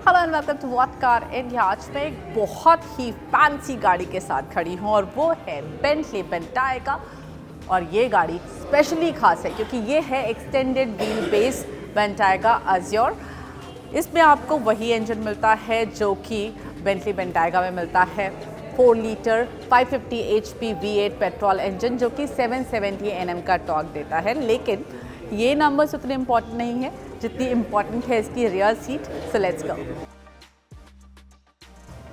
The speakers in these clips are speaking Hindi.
Hello and welcome to what car India. आज मैं एक बहुत ही फैंसी गाड़ी के साथ खड़ी हूँ और वो है बेंटली बेंटायगा। और ये गाड़ी स्पेशली खास है क्योंकि ये है extended wheel base Bentayga Azure. इसमें आपको वही इंजन मिलता है जो कि बेंटली बेंटायगा में मिलता है। 4 litre 550 HP V8 petrol engine जो कि 770 Nm का टॉर्क देता है। लेकिन ये नंबर्स उतने इम्पॉर्टेंट नहीं है जितनी इम्पॉर्टेंट है इसकी rear seat. So let's go.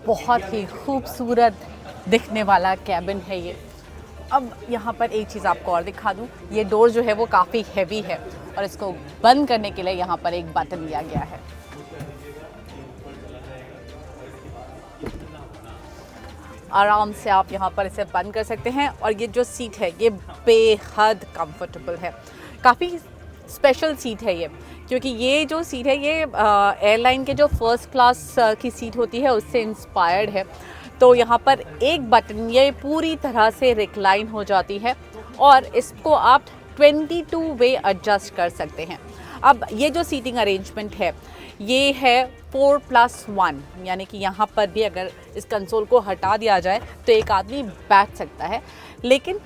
बहुत ही खूबसूरत दिखने वाला कैबिन है ये। अब यहाँ पर एक चीज़ आपको और दिखा दूँ, ये डोर जो है वो काफ़ी हैवी है और इसको बंद करने के लिए यहाँ पर एक बटन दिया गया है। आराम से आप यहाँ पर इसे बंद कर सकते हैं और ये जो सीट है ये बेहद कंफर्टेबल है। काफ़ी स्पेशल सीट है ये क्योंकि ये जो सीट है ये एयरलाइन के जो फर्स्ट क्लास की सीट होती है उससे इंस्पायर्ड है। तो यहाँ पर एक बटन ये पूरी तरह से रिक्लाइन हो जाती है और इसको आप 22 वे एडजस्ट कर सकते हैं। अब ये जो सीटिंग अरेंजमेंट है ये है 4+1, यानी कि यहाँ पर भी अगर इस कंसोल को हटा दिया जाए तो एक आदमी बैठ सकता है। लेकिन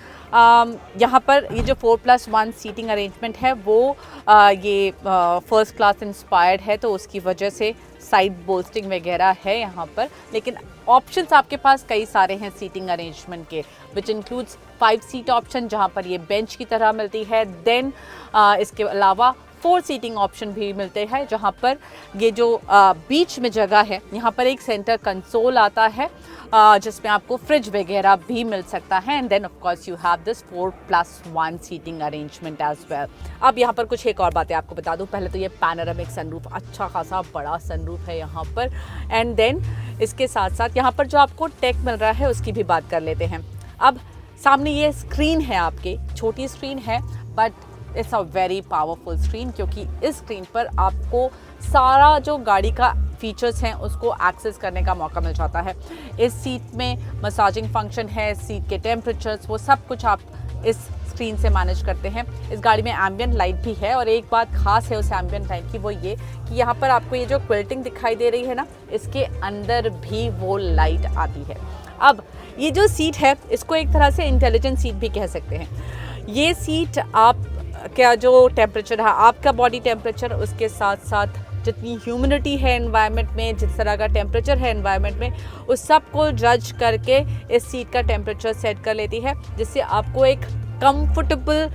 यहाँ पर ये जो 4+1 सीटिंग अरेंजमेंट है वो ये फर्स्ट क्लास इंस्पायर्ड है, तो उसकी वजह से साइड बोल्स्टिंग वगैरह है यहाँ पर। लेकिन ऑप्शंस आपके पास कई सारे हैं सीटिंग अरेंजमेंट के, विच इंक्लूड्स 5 सीट ऑप्शन जहाँ पर ये बेंच की तरह मिलती है। देन इसके अलावा 4 सीटिंग ऑप्शन भी मिलते हैं जहाँ पर ये जो बीच में जगह है यहाँ पर एक सेंटर कंसोल आता है जिसमें आपको फ्रिज वगैरह भी मिल सकता है। And then of course you have this 4+1 seating arrangement as well. अब यहाँ पर कुछ एक और बातें आपको बता दूँ। पहले तो ये पैनोरामिक सनरूफ, अच्छा खासा बड़ा सनरूफ है यहाँ पर। एंड देन इसके साथ साथ यहाँ पर जो आपको टेक मिल रहा है उसकी भी बात कर लेते हैं। अब सामने ये स्क्रीन है, आपकी छोटी स्क्रीन है but it's a very powerful screen क्योंकि इस स्क्रीन पर आपको सारा जो गाड़ी का फीचर्स हैं उसको एक्सेस करने का मौका मिल जाता है। इस सीट में मसाजिंग फंक्शन है, सीट के टेम्परेचर्स वो सब कुछ आप इस स्क्रीन से मैनेज करते हैं। इस गाड़ी में एम्बियंट लाइट भी है और एक बात खास है उस एम्बियंट लाइट की, वो ये कि यहाँ पर आपको ये जो क्विल्टिंग दिखाई दे रही है ना, इसके अंदर भी वो लाइट आती है। अब ये जो सीट है इसको एक तरह से इंटेलिजेंट सीट भी कह सकते हैं। ये सीट आप क्या जो टेम्परेचर है आपका बॉडी टेम्परेचर, उसके साथ साथ जितनी ह्यूमिडिटी है एनवायरनमेंट में, जिस तरह का टेम्परेचर है एनवायरनमेंट में, उस सब को जज करके इस सीट का टेम्परेचर सेट कर लेती है जिससे आपको एक कंफर्टेबल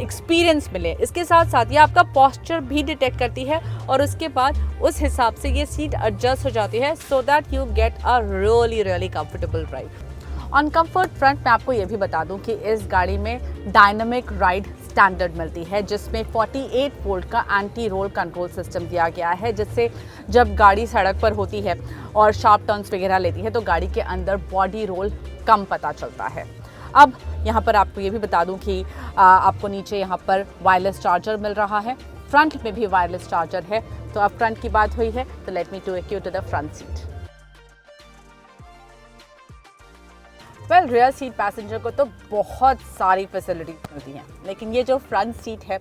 एक्सपीरियंस मिले। इसके साथ साथ ये आपका पोस्चर भी डिटेक्ट करती है और उसके बाद उस हिसाब से ये सीट एडजस्ट हो जाती है so that you get a really comfortable ride. On comfort front मैं आपको ये भी बता दूं कि इस गाड़ी में डायनामिक राइड स्टैंडर्ड मिलती है जिसमें 48 वोल्ट का एंटी रोल कंट्रोल सिस्टम दिया गया है, जिससे जब गाड़ी सड़क पर होती है और शार्प टर्न्स वगैरह लेती है तो गाड़ी के अंदर बॉडी रोल कम पता चलता है। अब यहाँ पर आपको ये भी बता दूं कि आपको नीचे यहाँ पर वायरलेस चार्जर मिल रहा है, फ्रंट में भी वायरलेस चार्जर है। तो अब फ्रंट की बात हुई है तो let me take you to the front seat. Well, rear seat passenger को तो बहुत सारी फैसिलिटीज मिलती हैं, लेकिन ये जो फ्रंट सीट है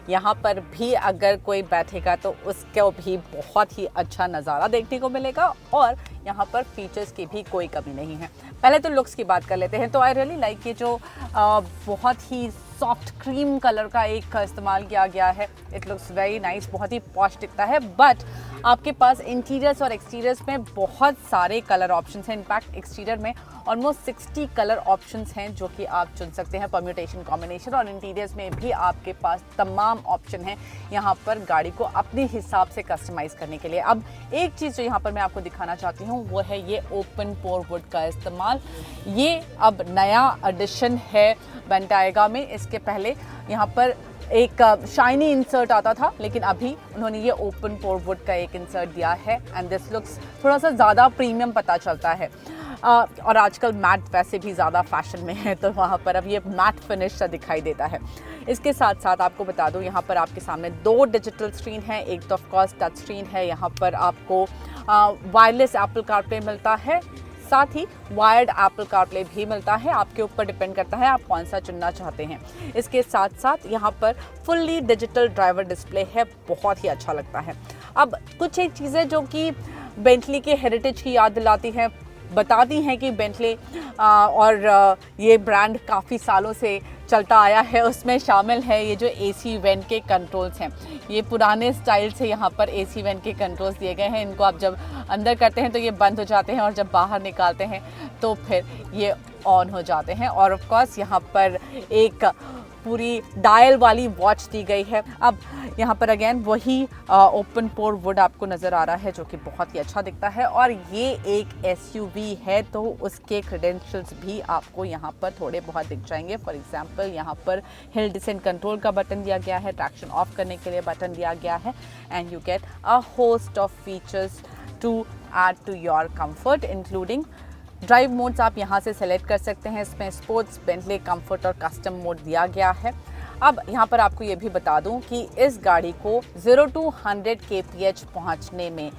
यहाँ पर भी अगर कोई बैठेगा तो उसको भी बहुत ही अच्छा नज़ारा देखने को मिलेगा और यहाँ पर फीचर्स की भी कोई कमी नहीं है। पहले तो लुक्स की बात कर लेते हैं। तो आई रियली लाइक ये जो बहुत ही सॉफ्ट क्रीम कलर का एक इस्तेमाल किया गया है। इट लुक्स वेरी नाइस, बहुत ही पॉश दिखता है। बट आपके पास इंटीरियर्स और एक्सटीरियर्स में बहुत सारे कलर ऑप्शंस हैं। इनफैक्ट एक्सटीरियर में ऑलमोस्ट 60 कलर ऑप्शंस हैं जो कि आप चुन सकते हैं, परम्यूटेशन कॉम्बिनेशन। और इंटीरियर्स में भी आपके पास तमाम ऑप्शन हैं यहाँ पर गाड़ी को अपने हिसाब से कस्टमाइज करने के लिए। अब एक चीज़ जो यहाँ पर मैं आपको दिखाना चाहती हूँ वो है ये ओपन पोर वुड का इस्तेमाल। ये अब नया एडिशन है बेंटायगा में। इसके पहले यहाँ पर एक शाइनी इंसर्ट आता था, लेकिन अभी उन्होंने ये ओपन पोर वुड का एक इंसर्ट दिया है एंड दिस लुक्स थोड़ा सा ज़्यादा प्रीमियम पता चलता है। और आजकल मैट वैसे भी ज़्यादा फैशन में है तो वहाँ पर अब ये मैट फिनिश सा दिखाई देता है। इसके साथ साथ आपको बता दूँ यहाँ पर आपके सामने 2 डिजिटल स्क्रीन है, एक तो ऑफ कोर्स टच स्क्रीन है। यहाँ पर आपको वायरलेस एप्पल कारप्ले मिलता है, साथ ही वायर्ड एप्पल कारप्ले भी मिलता है। आपके ऊपर डिपेंड करता है आप कौन सा चुनना चाहते हैं। इसके साथ साथ यहाँ पर फुल्ली डिजिटल ड्राइवर डिस्प्ले है, बहुत ही अच्छा लगता है। अब कुछ एक चीज़ें जो कि बेंटली के हेरिटेज की याद दिलाती हैं, बताती हैं कि बेंटले और ये ब्रांड काफ़ी सालों से चलता आया है, उसमें शामिल है ये जो एसी वेंट के कंट्रोल्स हैं। ये पुराने स्टाइल से यहाँ पर एसी वेंट के कंट्रोल्स दिए गए हैं। इनको आप जब अंदर करते हैं तो ये बंद हो जाते हैं और जब बाहर निकालते हैं तो फिर ये ऑन हो जाते हैं। और ऑफ कोर्स यहाँ पर एक पूरी डायल वाली वॉच दी गई है। अब यहाँ पर अगेन वही ओपन पोर वुड आपको नज़र आ रहा है जो कि बहुत ही अच्छा दिखता है। और ये एक एसयूवी है तो उसके क्रेडेंशियल्स भी आपको यहाँ पर थोड़े बहुत दिख जाएंगे। फॉर एग्जांपल यहाँ पर हिल डिसेंट कंट्रोल का बटन दिया गया है, ट्रैक्शन ऑफ करने के लिए बटन दिया गया है, and you get a host of features to add to your comfort including drive modes आप यहाँ से सेलेक्ट कर सकते हैं। इसमें स्पोर्ट्स, बेंटले, कंफर्ट और कस्टम मोड दिया गया है। अब यहाँ पर आपको ये भी बता दूँ कि इस गाड़ी को 0 to 100 kph पहुँचने में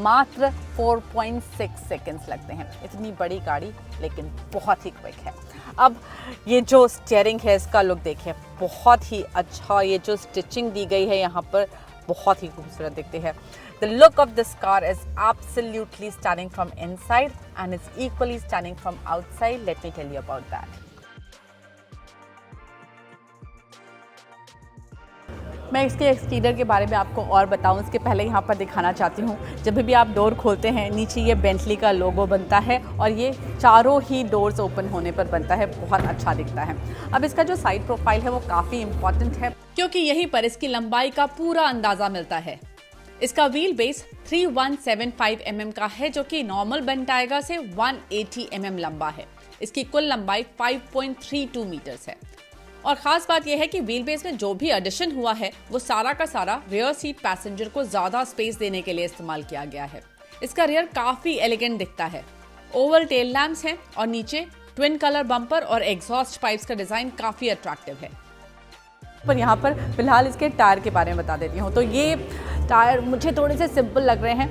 मात्र 4.6 सेकेंड्स लगते हैं। इतनी बड़ी गाड़ी लेकिन बहुत ही क्विक है। अब ये जो स्टीयरिंग है इसका लुक देखिए, बहुत ही अच्छा। ये जो स्टिचिंग दी गई है यहाँ पर बहुत ही खूबसूरत दिखती है। The look of this car is absolutely stunning from inside and it's equally stunning from outside. Let me tell you about that. मैं इसके एक्सटीरियर के बारे में आपको और बताऊं इसके पहले यहाँ पर दिखाना चाहती हूँ, जब भी आप डोर खोलते हैं नीचे ये बेंटली का लोगो बनता है और ये चारों ही डोर्स ओपन होने पर बनता है, बहुत अच्छा दिखता है। अब इसका जो साइड प्रोफाइल है वो काफ़ी इम्पॉर्टेंट है क्योंकि यहीं पर इसकी लंबाई का पूरा अंदाज़ा मिलता है। इसका व्हील बेस 3175 mm का है जो कि नॉर्मल बेंटाएगा से 180 mm लंबा है। इसकी कुल लंबाई 5.32 मीटर्स है। और ख़ास बात यह है कि व्हील बेस में जो भी एडिशन हुआ है वो सारा का सारा रियर सीट पैसेंजर को ज़्यादा स्पेस देने के लिए इस्तेमाल किया गया है। इसका रियर काफ़ी एलिगेंट दिखता है। ओवल टेल लैम्प्स हैं और नीचे ट्विन कलर बम्पर और एग्जॉस्ट पाइप्स का डिज़ाइन काफ़ी अट्रैक्टिव है। पर यहाँ पर फिलहाल इसके टायर के बारे में बता देती हूँ। तो ये टायर मुझे थोड़े से सिंपल लग रहे हैं,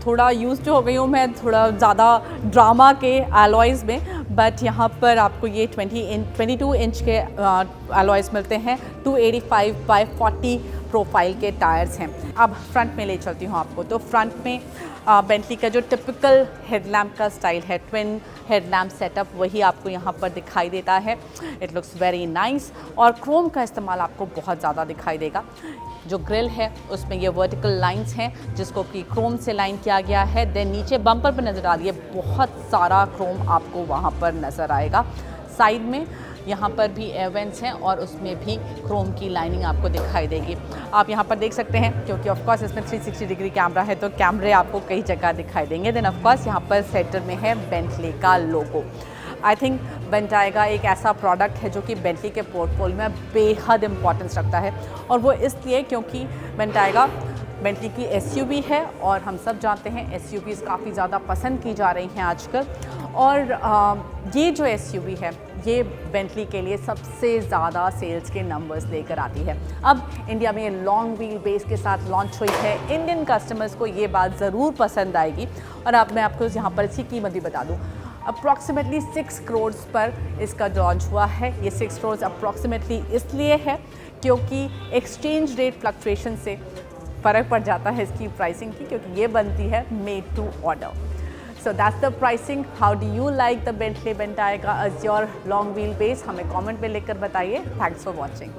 थोड़ा यूज्ड हो गई हूँ मैं थोड़ा ज़्यादा ड्रामा के एलॉयज़ में, बट यहाँ पर आपको ये 22 इंच के एलॉयज़ मिलते हैं। 285/40 प्रोफाइल के टायर्स हैं। अब फ्रंट में ले चलती हूँ आपको। तो फ्रंट में बेंटली का जो टिपिकल हेडलैम्प का स्टाइल है, ट्विन हेडलैम्प सेटअप, वही आपको यहाँ पर दिखाई देता है। इट लुक्स वेरी नाइस और क्रोम का इस्तेमाल आपको बहुत ज़्यादा दिखाई देगा। जो ग्रिल है उसमें ये वर्टिकल लाइंस हैं जिसको कि क्रोम से लाइन किया गया है। देन नीचे बम्पर पर नज़र आ रही है, बहुत सारा क्रोम आपको वहाँ पर नज़र आएगा। साइड में यहाँ पर भी एयर वेंट्स हैं और उसमें भी क्रोम की लाइनिंग आपको दिखाई देगी। आप यहाँ पर देख सकते हैं क्योंकि ऑफ कोर्स इसमें 360 डिग्री कैमरा है तो कैमरे आपको कई जगह दिखाई देंगे। देन ऑफ कोर्स यहाँ पर सेंटर में है बेंटली का लोगो। आई थिंक बेंटाएगा एक ऐसा प्रोडक्ट है जो कि बेंटली के पोर्टफोलियो में बेहद इंपॉर्टेंस रखता है और वो इसलिए क्योंकि बेंटाएगा बेंटली की एसयूवी है और हम सब जानते हैं एसयूवीज़ काफ़ी ज़्यादा पसंद की जा रही हैं आजकल। और ये जो एसयूवी है ये बेंटली के लिए सबसे ज़्यादा सेल्स के नंबर्स लेकर आती है। अब इंडिया में ये लॉन्ग व्हील बेस के साथ लॉन्च हुई है। इंडियन कस्टमर्स को ये बात ज़रूर पसंद आएगी। और अब मैं आपको यहाँ पर इसकी कीमत भी बता दूँ, अप्रॉक्सीमेटली 6 करोड़ पर इसका लॉन्च हुआ है। ये 6 करोड़ अप्रॉक्सीमेटली इसलिए है क्योंकि एक्सचेंज रेट फ्लक्चुएशन से फ़र्क पड़ जाता है इसकी प्राइसिंग की, क्योंकि ये बनती है made to order. So that's the pricing. How do you like the Bentley Bentayga as your long wheelbase? हमें कमेंट में लिखकर बताइए। Thanks for watching.